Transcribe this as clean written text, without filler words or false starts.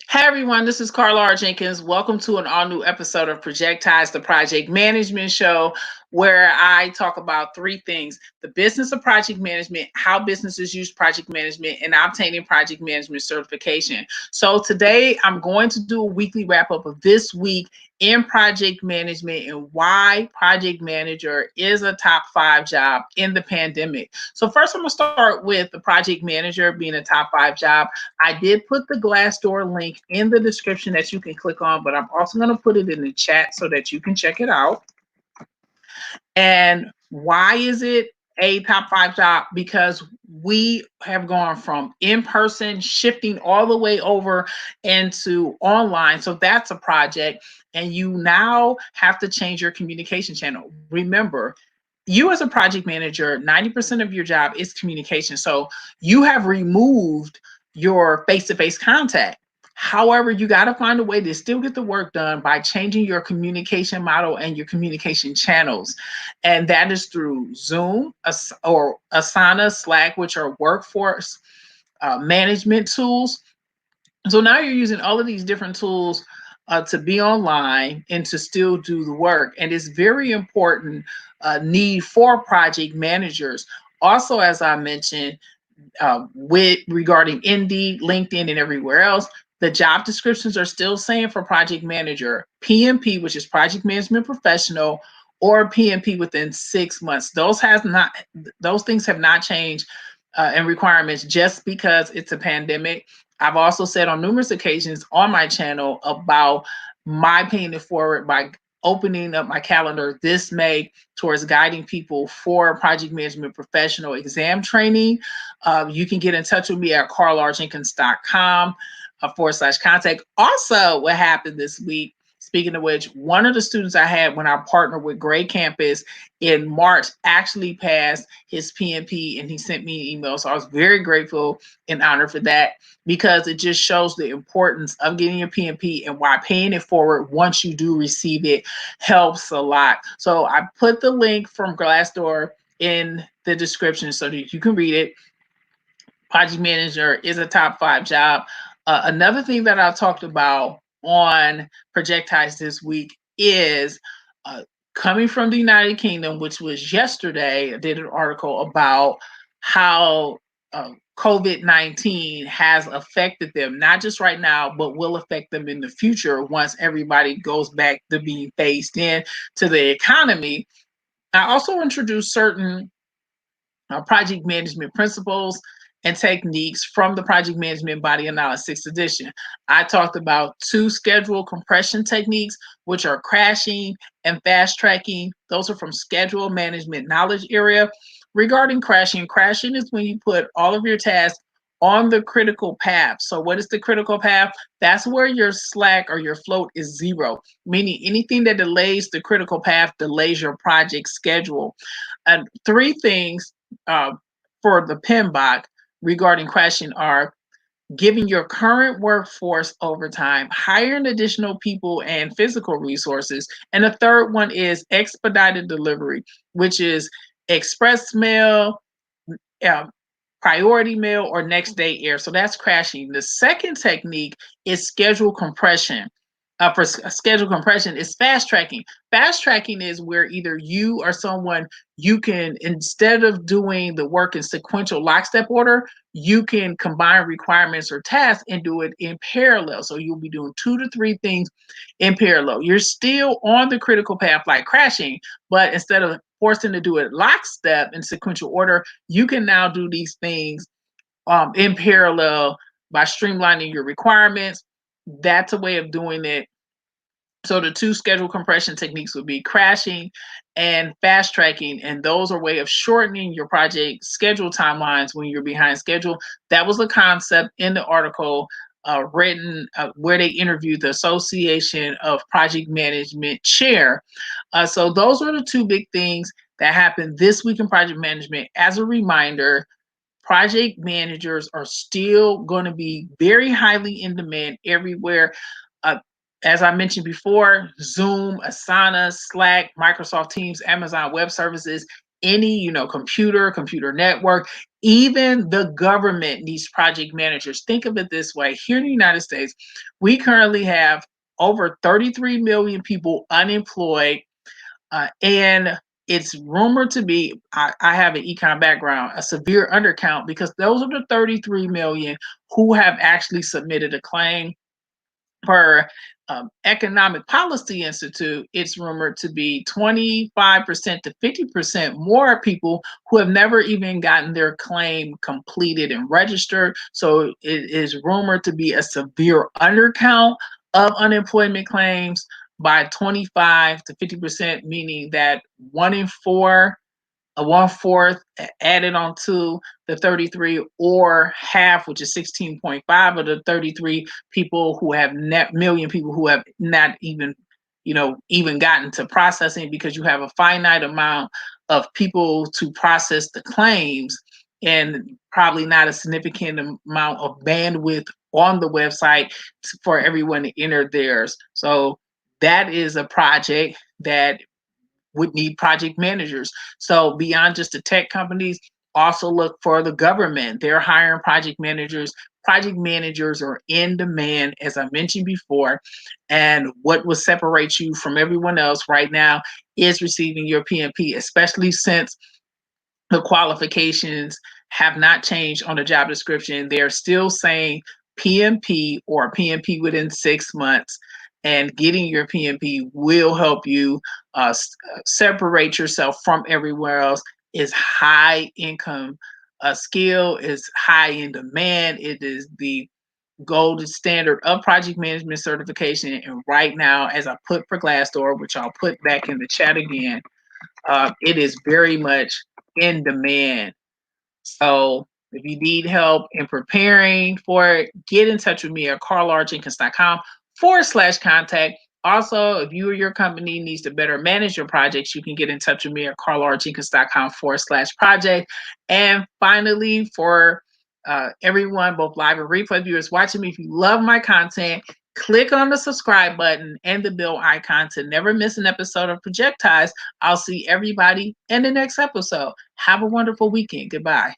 Hey everyone, this is Carla R. Jenkins. Welcome to an all new episode of Projectized, the project management show, where I talk about three things: the business of project management, how businesses use project management, and obtaining project management certification. So today I'm going to do a weekly wrap up of this week in project management and why project manager is a top five job in the pandemic. So, first, I'm going to start with the project manager being a top five job. I did put the Glassdoor link in the description that you can click on, but I'm also going to put it in the chat so that you can check it out. And why is it a top five job? Because we have gone from in person, shifting all the way over into online. So that's a project. And you now have to change your communication channel. Remember, you as a project manager, 90% of your job is communication. So you have removed your face to face contact. However, you got to find a way to still get the work done by changing your communication model and your communication channels. And that is through Zoom or Asana, Slack, which are workforce management tools. So now you're using all of these different tools to be online and to still do the work. And it's very important need for project managers. Also, as I mentioned, with regarding Indeed, LinkedIn, and everywhere else, the job descriptions are still saying for project manager, PMP, which is project management professional, or PMP within 6 months. Those things have not changed and requirements just because it's a pandemic. I've also said on numerous occasions on my channel about my paying it forward by opening up my calendar this May towards guiding people for project management professional exam training. You can get in touch with me at carlarjenkins.com / contact. Also, what happened this week, speaking of which, one of the students I had when I partnered with Gray Campus in March actually passed his PMP and he sent me an email. So I was very grateful and honored for that because it just shows the importance of getting your PMP and why paying it forward once you do receive it helps a lot. So I put the link from Glassdoor in the description so that you can read it. Project manager is a top five job. Another thing that I talked about on Projectized this week is coming from the United Kingdom, which was yesterday. I did an article about how COVID-19 has affected them, not just right now, but will affect them in the future once everybody goes back to being phased in to the economy. I also introduced certain project management principles and techniques from the Project Management Body of Knowledge 6th edition. I talked about two schedule compression techniques, which are crashing and fast tracking. Those are from schedule management knowledge area. Regarding crashing, crashing is when you put all of your tasks on the critical path. So what is the critical path? That's where your slack or your float is zero, meaning anything that delays the critical path delays your project schedule. And three things for the PMBOK regarding crashing are giving your current workforce overtime, hiring additional people and physical resources. And the third one is expedited delivery, which is express mail, uh, priority mail, or next day air. So that's crashing. The second technique is schedule compression. For schedule compression is fast tracking. Fast tracking is where either you or someone, you can, instead of doing the work in sequential lockstep order, you can combine requirements or tasks and do it in parallel. So you'll be doing 2 to 3 things in parallel. You're still on the critical path like crashing, but instead of forcing to do it lockstep in sequential order, you can now do these things in parallel by streamlining your requirements. That's a way of doing it. So the two schedule compression techniques would be crashing and fast tracking, and those are a way of shortening your project schedule timelines when you're behind schedule. That was the concept in the article written where they interviewed the Association of Project Management chair. So those are the two big things that happened this week in project management. As a reminder, project managers are still going to be very highly in demand everywhere. Uh, as I mentioned before, Zoom, Asana, Slack, Microsoft Teams, Amazon Web Services, any computer network, Even the government needs project managers. Think of it this way. Here in the United States, we currently have over 33 million people unemployed, and it's rumored to be, I have an econ background, a severe undercount, because those are the 33 million who have actually submitted a claim. Per Economic Policy Institute, it's rumored to be 25% to 50% more people who have never even gotten their claim completed and registered. So it is rumored to be a severe undercount of unemployment claims by 25 to 50%, meaning that one in four, a one-fourth added on to the 33, or half, which is 16.5 of the 33 people who have net million people who have not even, even gotten to processing, because you have a finite amount of people to process the claims and probably not a significant amount of bandwidth on the website for everyone to enter theirs. So that is a project that would need project managers. So beyond just the tech companies, also look for the government. They're hiring project managers. Project managers are in demand, as I mentioned before. And what will separate you from everyone else right now is receiving your PMP, especially since the qualifications have not changed on the job description. They're still saying PMP or PMP within 6 months. And getting your PMP will help you separate yourself from everywhere else. Is high income skill, is high in demand. It is the gold standard of project management certification. And right now, as I put for Glassdoor, which I'll put back in the chat again, it is very much in demand. So if you need help in preparing for it, get in touch with me at carlarjenkins.com/contact. Also, if you or your company needs to better manage your projects, you can get in touch with me at carlarjenkins.com/project. And finally, for everyone, both live and replay viewers watching me, if you love my content, click on the subscribe button and the bell icon to never miss an episode of Projectized. I'll see everybody in the next episode. Have a wonderful weekend. Goodbye.